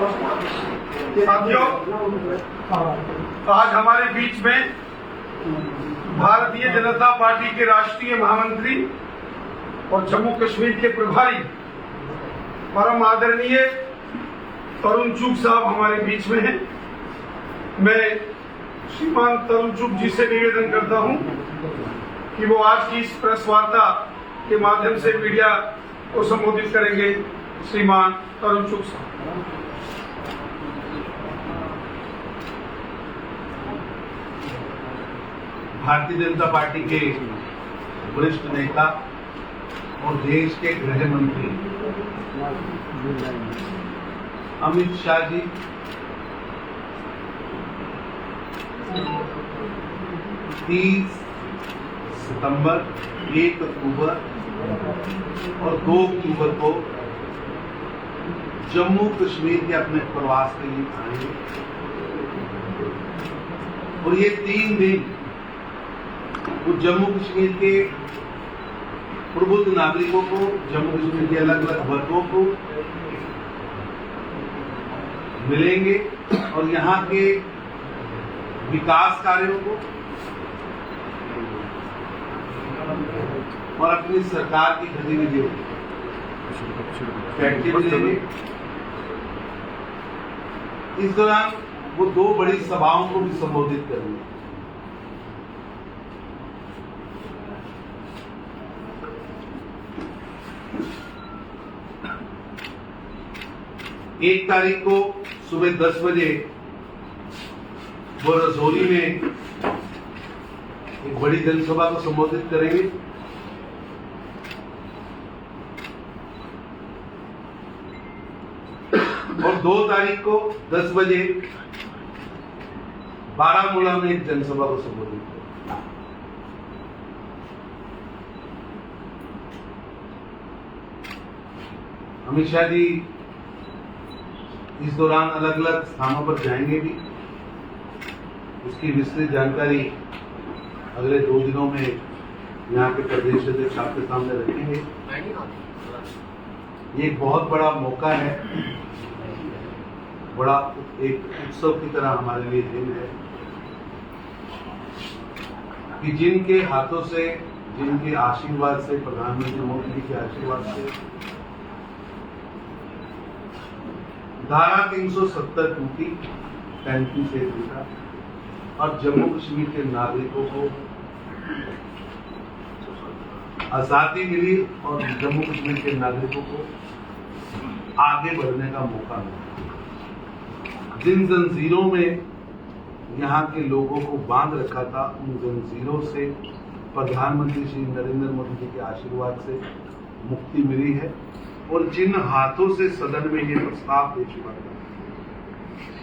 साथियों, आज हमारे बीच में भारतीय जनता पार्टी के राष्ट्रीय महामंत्री और जम्मू कश्मीर के प्रभारी परम आदरणीय तरुण चुग साहब हमारे बीच में हैं। मैं श्रीमान तरुण चुग जी से निवेदन करता हूं कि वो आज की इस प्रेस वार्ता के माध्यम से मीडिया को संबोधित करेंगे। श्रीमान तरुण चुग साहब। भारतीय जनता पार्टी के वरिष्ठ नेता और देश के गृह मंत्री अमित शाह जी 30 सितंबर, 1 अक्टूबर और 2 अक्टूबर को जम्मू कश्मीर के अपने प्रवास के लिए आएंगे और ये 3 दिन वो जम्मू कश्मीर के प्रबुद्ध नागरिकों को, जम्मू कश्मीर के अलग अलग वर्गों को मिलेंगे और यहाँ के विकास कार्यों को और अपनी सरकार की गतिविधियों को लेंगे। इस दौरान वो 2 बड़ी सभाओं को भी संबोधित करेंगे। एक तारीख को सुबह 10 बजे वो रजौरी में एक बड़ी जनसभा को संबोधित करेंगे और 2 तारीख को 10 बजे बारामूला में एक जनसभा को संबोधित करेंगे। अमित शाह जी इस दौरान अलग अलग स्थानों पर जाएंगे भी। उसकी विस्तृत जानकारी अगले 2 दिनों में यहाँ के प्रदेश अध्यक्ष आपके सामने रखेंगे। ये एक बहुत बड़ा मौका है, बड़ा एक उत्सव की तरह हमारे लिए दिन है कि जिनके हाथों से, जिनके आशीर्वाद से, प्रधानमंत्री मोदी जी के आशीर्वाद से धारा 370 टूटी, 35 से टूटा और जम्मू कश्मीर के नागरिकों को आजादी मिली और जम्मू कश्मीर के नागरिकों को आगे बढ़ने का मौका मिला। जिन जंजीरों में यहाँ के लोगों को बांध रखा था, उन जंजीरों से प्रधानमंत्री श्री नरेंद्र मोदी जी के आशीर्वाद से मुक्ति मिली है और जिन हाथों से सदन में ये प्रस्ताव पेश हुआ था,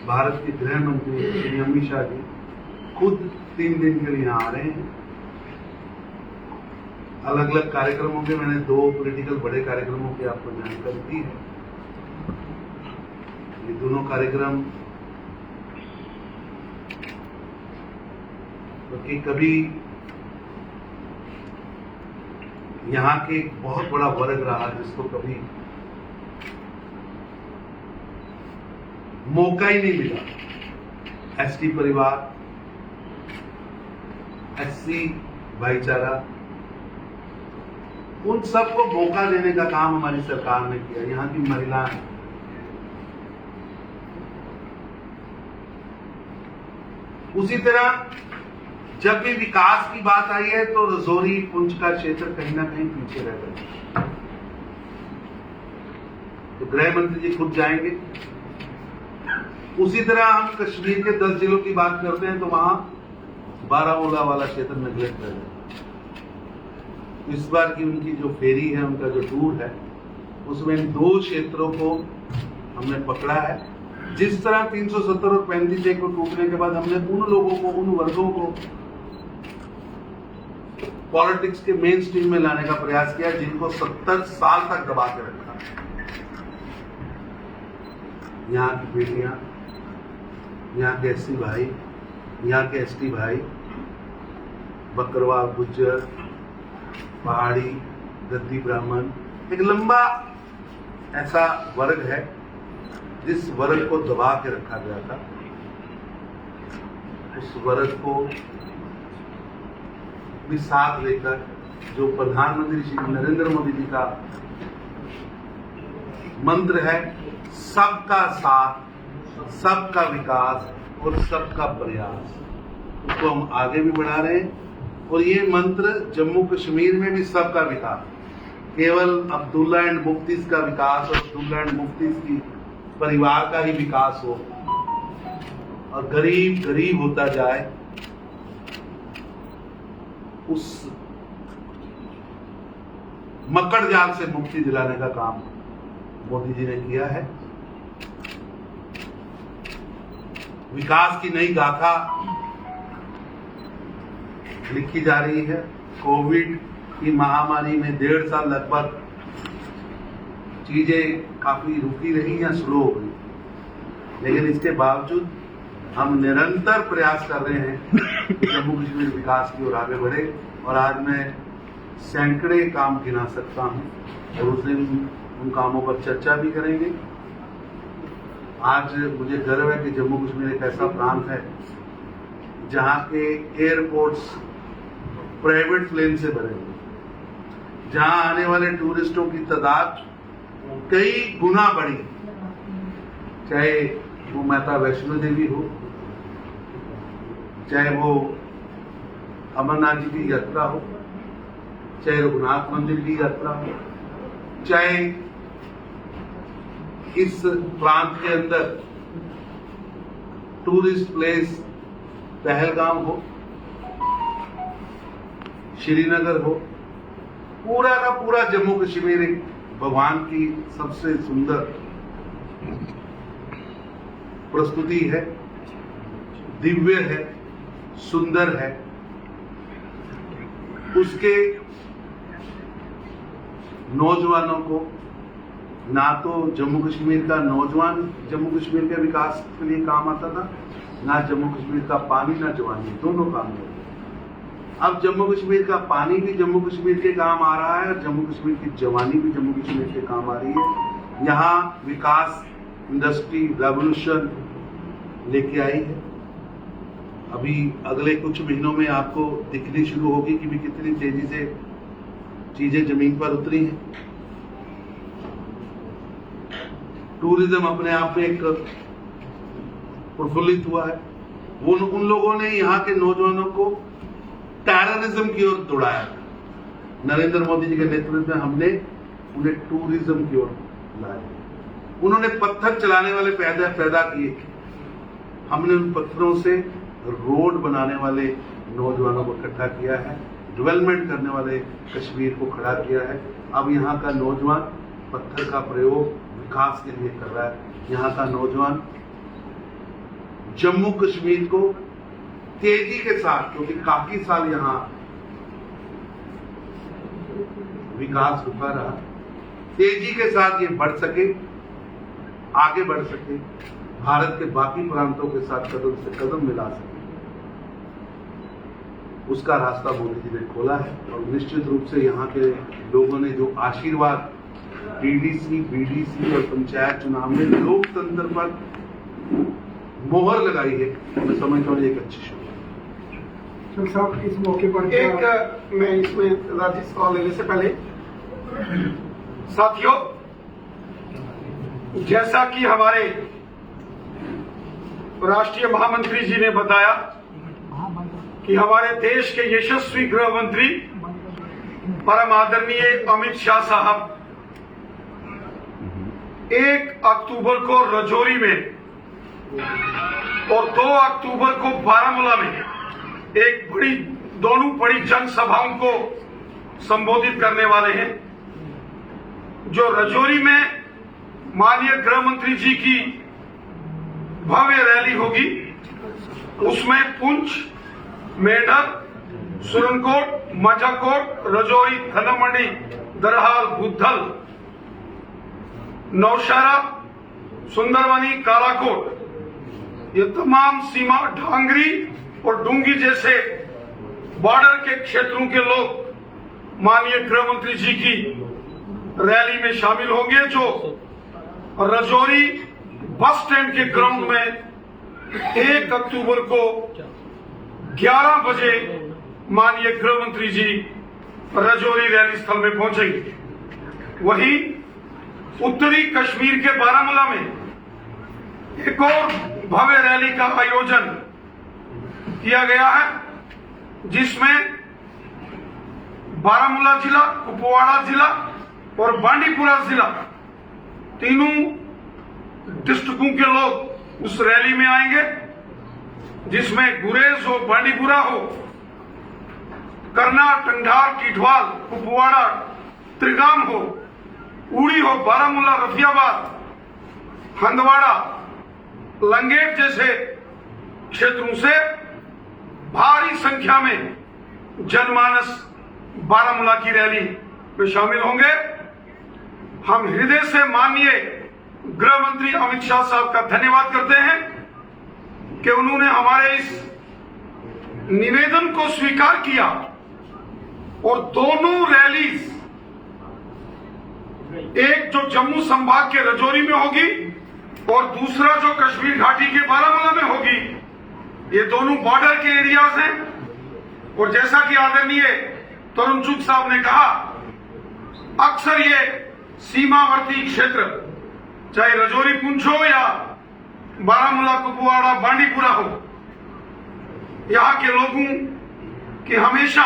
भारत के गृह मंत्री श्री अमित शाह जी खुद 3 दिन के लिए यहाँ आ रहे हैं। अलग अलग कार्यक्रमों के मैंने 2 पॉलिटिकल बड़े कार्यक्रमों की आपको जानकारी दी है। ये दोनों कार्यक्रम क्योंकि कभी यहाँ के एक बहुत बड़ा वर्ग रहा जिसको कभी मौका ही नहीं मिला। एसटी परिवार, एससी भाईचारा, उन सबको मौका देने का काम हमारी सरकार ने किया। यहाँ की महिलाएं, उसी तरह जब भी विकास की बात आई है तो रजौरी पुंछ का क्षेत्र कहीं ना कहीं पीछे रह गया। तो गृह मंत्री जी खुद जाएंगे। उसी तरह हम कश्मीर के 10 जिलों की बात करते हैं तो वहां बारामूला वाला क्षेत्र नेग्लेक्ट कर जाए। इस बार की उनकी जो फेरी है, उनका जो टूर है, उसमें इन 2 क्षेत्रों को हमने पकड़ा है। जिस तरह 370 और 35 को टूटने के बाद हमने उन लोगों को, उन वर्गों को पॉलिटिक्स के मेन स्ट्रीम में लाने का प्रयास किया जिनको 70 साल तक दबा के रखा। यहाँ की बेटियां, यहाँ के एससी भाई, यहाँ के एसटी भाई, बकरवा, गुज्जर, पहाड़ी, गद्दी ब्राह्मण, एक लंबा ऐसा वर्ग है जिस वर्ग को दबा के रखा गया था, उस वर्ग को भी साथ लेकर जो प्रधानमंत्री श्री नरेंद्र मोदी जी का मंत्र है, सबका साथ, सबका विकास और सबका प्रयास, उसको हम आगे भी बढ़ा रहे हैं। और ये मंत्र जम्मू कश्मीर में भी सबका विकास, केवल अब्दुल्ला एंड मुफ्तीज का विकास और अब्दुल्ला एंड मुफ्तीज की परिवार का ही विकास हो और गरीब गरीब होता जाए, उस मकड़ जाल से मुक्ति दिलाने का काम मोदी जी ने किया है। विकास की नई गाथा लिखी जा रही है। कोविड की महामारी में 1.5 साल लगभग चीजें काफी रुकी रही या स्लो हो गई, लेकिन इसके बावजूद हम निरंतर प्रयास कर रहे हैं कि जम्मू कश्मीर विकास की ओर आगे बढ़े। और आज मैं सैकड़े काम गिना सकता हूं और उस दिन उन कामों पर चर्चा भी करेंगे। आज मुझे गर्व है कि जम्मू कश्मीर एक ऐसा प्रांत है जहां के एयरपोर्ट्स प्राइवेट प्लेन से भरे हुए, जहां आने वाले टूरिस्टों की तादाद कई गुना बढ़ी, चाहे वो माता वैष्णो देवी हो, चाहे वो अमरनाथ जी की यात्रा हो, चाहे रघुनाथ मंदिर की यात्रा हो, चाहे इस प्रांत के अंदर टूरिस्ट प्लेस पहलगाम हो, श्रीनगर हो, पूरा का पूरा जम्मू कश्मीर एक भगवान की सबसे सुंदर प्रस्तुति है, दिव्य है, सुंदर है। उसके नौजवानों को ना तो जम्मू कश्मीर का नौजवान जम्मू कश्मीर के विकास के लिए काम आता था, ना जम्मू कश्मीर का पानी ना जवानी, दोनों काम होते। अब जम्मू कश्मीर का पानी भी जम्मू कश्मीर के काम आ रहा है और जम्मू कश्मीर की जवानी भी जम्मू कश्मीर के काम आ रही है। यहाँ विकास, इंडस्ट्री रेवोल्यूशन लेके आई है। अभी अगले कुछ महीनों में आपको दिखनी शुरू होगी कि भी कितनी तेजी से चीजें जमीन पर उतरी हैं। टूरिज्म अपने आप में एक प्रफुल्लित हुआ है। उन लोगों ने यहाँ के नौजवानों को टेररिज्म की ओर दौड़ाया। नरेंद्र मोदी जी के नेतृत्व में हमने उन्हें टूरिज्म की ओर लाया। उन्होंने पत्थर चलाने वाले पैदा किए, हमने उन पत्थरों से रोड बनाने वाले नौजवानों को इकट्ठा किया है, डेवलपमेंट करने वाले कश्मीर को खड़ा किया है। अब यहाँ का नौजवान पत्थर का प्रयोग विकास के लिए कर रहा है। यहाँ का नौजवान जम्मू कश्मीर को तेजी के साथ, क्योंकि काफी साल यहाँ विकास रुका रहा, तेजी के साथ ये बढ़ सके, आगे बढ़ सके, भारत के बाकी प्रांतों के साथ कदम से कदम मिला सके, उसका रास्ता मोदी जी ने खोला है। और निश्चित रूप से यहाँ के लोगों ने जो आशीर्वाद डीडीसी, बीडीसी और पंचायत चुनाव में लोकतंत्र पर मोहर लगाई है, मैं समझता हूँ एक अच्छी शुरुआत। साहब इस मौके पर एक मैं इसमें राजेश सवाल लेने से पहले, साथियों, जैसा कि हमारे राष्ट्रीय महामंत्री जी ने बताया कि हमारे देश के यशस्वी गृह मंत्री परम आदरणीय अमित शाह साहब 1 अक्टूबर को रजौरी में और 2 अक्टूबर को बारामूला में एक दोनों बड़ी जनसभाओं को संबोधित करने वाले हैं। जो रजौरी में माननीय गृह मंत्री जी की भव्य रैली होगी, उसमें पुंछ, मेढक, सुरनकोट, मजाकोट, रजौरी, धनमंडी, दरहाल, बुद्धल, नौशहरा, सुंदरबनी, कालाकोट, ये तमाम सीमा, ढांगरी और डूंगी जैसे बॉर्डर के क्षेत्रों के लोग माननीय गृह मंत्री जी की रैली में शामिल होंगे, जो रजौरी, बस स्टैंड के ग्राउंड में 1 अक्टूबर को 11 बजे माननीय गृह मंत्री जी राजौरी रैली स्थल में पहुंचेंगे। वहीं उत्तरी कश्मीर के बारामूला में एक और भव्य रैली का आयोजन किया गया है, जिसमें बारामूला जिला, कुपवाड़ा जिला और बांडीपुरा जिला तीनों डिस्ट्रिक्टों के लोग उस रैली में आएंगे, जिसमें गुरेज हो, बांडीपुरा हो, करनाल, टंगधार, किठवाल, कुपवाड़ा, त्रिगाम हो, उड़ी हो, बारामूला, रफियाबाद, हंदवाड़ा, लंगेट जैसे क्षेत्रों से भारी संख्या में जनमानस बारामूला की रैली में शामिल होंगे। हम हृदय से माननीय गृह मंत्री अमित शाह साहब का धन्यवाद करते हैं कि उन्होंने हमारे इस निवेदन को स्वीकार किया और दोनों रैलीज, एक जो जम्मू संभाग के राजौरी में होगी और दूसरा जो कश्मीर घाटी के बारामूला में होगी, ये दोनों बॉर्डर के एरियाज हैं। और जैसा कि आदरणीय तरुण चुग साहब ने कहा, अक्सर ये सीमावर्ती क्षेत्र, चाहे राजौरी पुंछ हो या बारामूला, कुपवाड़ा, बांडीपुरा हो, यहां के लोगों की हमेशा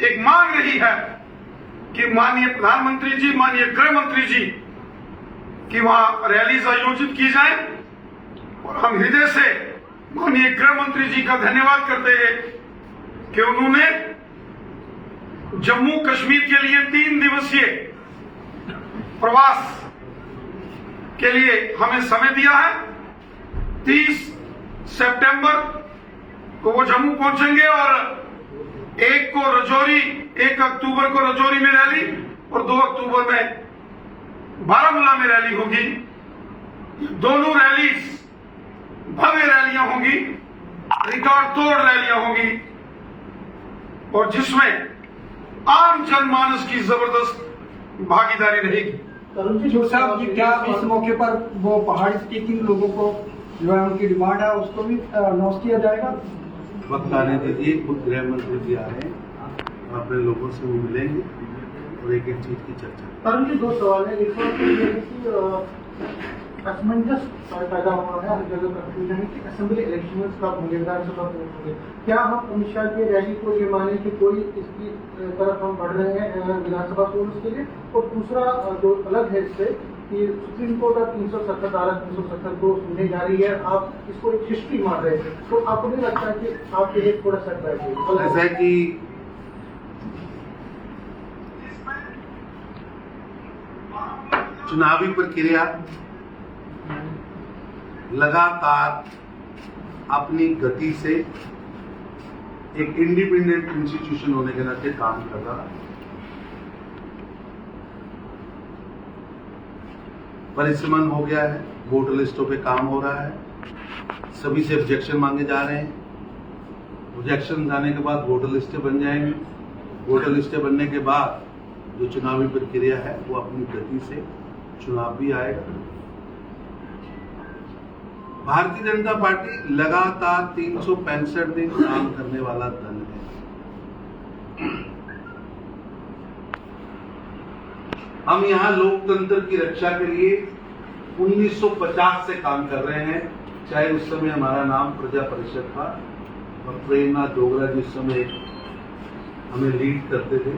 एक मांग रही है कि माननीय प्रधानमंत्री जी, माननीय गृह मंत्री जी कि वहां रैलीज आयोजित की जाए। और हम हृदय से माननीय गृह मंत्री जी का धन्यवाद करते हैं कि उन्होंने जम्मू कश्मीर के लिए 3 दिवसीय प्रवास के लिए हमें समय दिया है। 30 सितंबर को वो जम्मू पहुंचेंगे और 1 को राजौरी, 1 अक्टूबर को राजौरी में रैली और 2 अक्टूबर में बारामूला में रैली होगी। दोनों रैलीज भव्य रैलियां होंगी, रिकॉर्ड तोड़ रैलियां होंगी और जिसमें आम जनमानस की जबरदस्त भागीदारी रहेगी। तरुण जी साहब, ये क्या इस मौके पर वो पहाड़ी स्पीकिंग लोगों को जो है उनकी डिमांड है उसको भी अनाउंस किया जाएगा? वक्त आने दीजिए, खुद गृह मंत्री जी आ रहे हैं, अपने लोगों से वो मिलेंगे और एक एक चीज की चर्चा। तरुण जी, 2 सवाल है। एक बात तो ये है कि असमंजस पैदा हो रहा है, हर जगह कंफ्यूजन है कि असेंबली इलेक्शन कब होंगे, विधानसभा कब होंगे। क्या हम अमित शाह की रैली को ये माने कि कोई इसकी तरफ हम बढ़ रहे हैं विधानसभा चुनाव के लिए? और दूसरा जो अलग है इससे कि सुप्रीम कोर्ट अब 370 धारा 370 को सुनने जा रही है, आप इसको एक हिस्ट्री मान रहे हैं, तो आपको नहीं लगता है कि आपके लिए थोड़ा सेटबैक है? ऐसा है कि चुनावी प्रक्रिया लगातार अपनी गति से एक इंडिपेंडेंट इंस्टीट्यूशन होने के नाते काम कर रहा है। परिश्रम हो गया है, वोटर लिस्टों पे काम हो रहा है, सभी से ऑब्जेक्शन मांगे जा रहे हैं। ऑब्जेक्शन जाने के बाद वोटर लिस्टें बन जाएंगी। वोटर लिस्टें बनने के बाद जो चुनावी प्रक्रिया है वो अपनी गति से चुनाव भी आएगा। भारतीय जनता पार्टी लगातार 365 दिन काम करने वाला दल है। हम यहाँ लोकतंत्र की रक्षा के लिए 1950 से काम कर रहे हैं, चाहे उस समय हमारा नाम प्रजा परिषद था और प्रेमनाथ डोगरा जिस समय हमें लीड करते थे।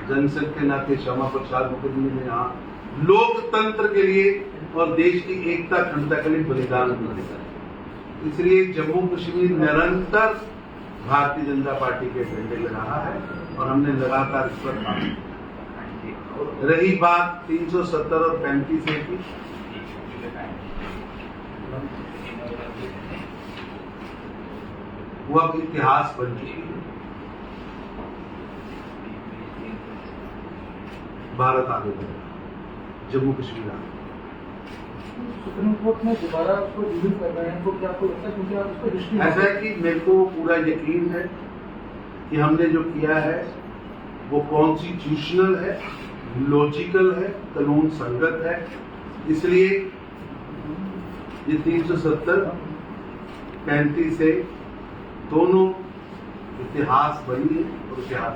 जनसंघ के नाते श्यामा प्रसाद मुखर्जी ने यहाँ लोकतंत्र के लिए और देश की एकता अखंडता के लिए बलिदान दिया। इसलिए जम्मू कश्मीर निरंतर भारतीय जनता पार्टी के झंडे ले रहा है और हमने लगातार इस पर काम किया। रही बात 370 और 35 की, वो अब इतिहास बन चुकी है। भारत आगे बढ़ेगा, जम्मू कश्मीर आगे। सुप्रीम कोर्ट में दोबारा उसको रिव्यू कर रहे हैं, तो क्या आपको लगता है, क्योंकि आप उसको हिस्ट्री ऐसा है कि मेरे को पूरा यकीन है कि हमने जो किया है वो कॉन्स्टिट्यूशनल है, लॉजिकल है, कानून संगत है। इसलिए ये 370 35 से दोनों इतिहास बनी है और इतिहास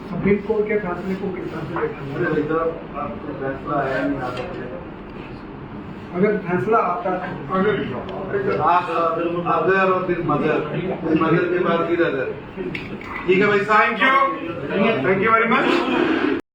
सुप्रीम कोर्ट के फैसले को किस तरह से देखते हैं? इधर फैसला आया नहीं आता है। अगर फैसला आता है, अगर और फिर मगर के बाद फिर अगर। ठीक है भाई, थैंक यू वेरी मच।